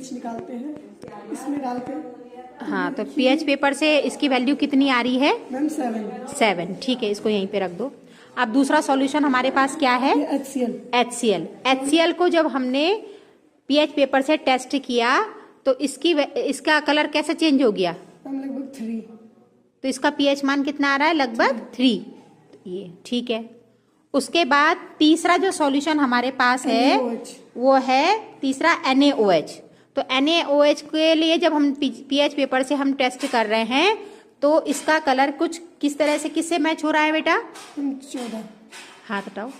PH निकालते हैं इसमें डाल के। हाँ, तो पीएच पेपर से इसकी वैल्यू कितनी आ रही है? मैम 7। ठीक है, इसको यहीं पे रख दो। अब दूसरा सॉल्यूशन हमारे पास क्या है? HCl को जब हमने पीएच पेपर से टेस्ट किया तो इसका कलर कैसे चेंज हो गया? लगभग 3। तो इसका पीएच मान कितना आ रहा है? लगभग 3। ये ठीक है। उसके बाद तीसरा जो सॉल्यूशन हमारे पास है वो है तीसरा NaOH। तो NaOH के लिए जब हम पीएच पेपर से हम टेस्ट कर रहे हैं तो इसका कलर कुछ किस तरह से किससे मैच हो रहा है बेटा? 14। हाथ हटाओ।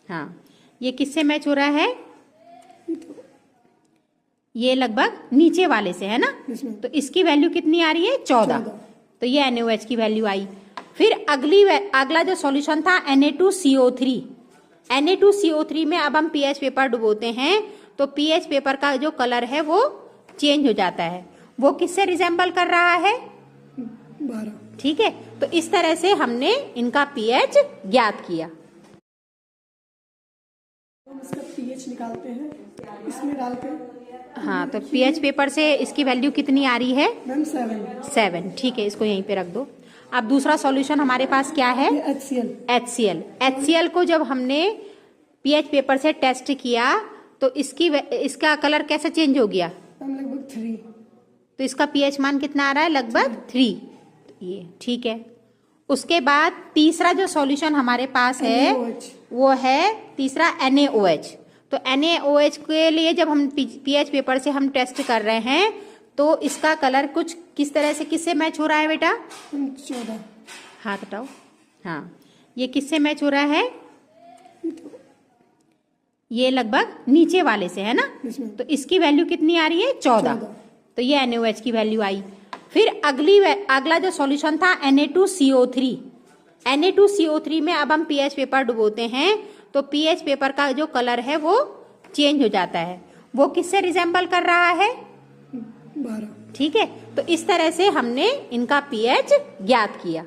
हाँ, ये किससे मैच हो रहा है? ये लगभग नीचे वाले से है ना। तो इसकी वैल्यू कितनी आ रही है? 14। तो ये NaOH की वैल्यू आई। फिर अगला जो सॉल्यूशन था Na2CO3। Na2CO3 में अब हम पीएच पेपर डुबोते हैं तो पीएच पेपर का जो कलर है वो चेंज हो जाता है। वो किससे रिजेंबल कर रहा है? 12। ठीक है, तो इस तरह से हमने इनका पीएच ज्ञात किया। हम इसका पीएच निकालते हैं इसमें डाल के। हाँ, तो पीएच पेपर से इसकी वैल्यू कितनी आ रही है? मैम 7। ठीक है, इसको यहीं पे रख दो। अब दूसरा सॉल्यूशन हमारे पास क्या है? HCl को जब हमने पीएच पेपर से टेस्ट किया तो इसका कलर कैसे चेंज हो गया? लगभग 3। तो इसका पीएच मान कितना आ रहा है? लगभग 3। ये ठीक है। उसके बाद तीसरा जो सॉल्यूशन हमारे पास है वो है तीसरा NaOH। तो NaOH के लिए जब हम पीएच पेपर से हम टेस्ट कर रहे हैं तो इसका कलर कुछ किस तरह से किससे मैच हो रहा है बेटा? 14। हाथ हटाओ। हाँ, ये किससे मैच हो रहा है? ये लगभग नीचे वाले से है ना। तो इसकी वैल्यू कितनी आ रही है? 14। तो ये NaOH की वैल्यू आई। फिर अगला जो सॉल्यूशन था Na2CO3। Na2CO3 में अब हम पीएच पेपर डुबोते हैं तो पीएच पेपर का जो कलर है वो चेंज हो जाता है। वो किससे रिजेंबल कर रहा है? 12। ठीक है, तो इस तरह से हमने इनका पीएच ज्ञात किया।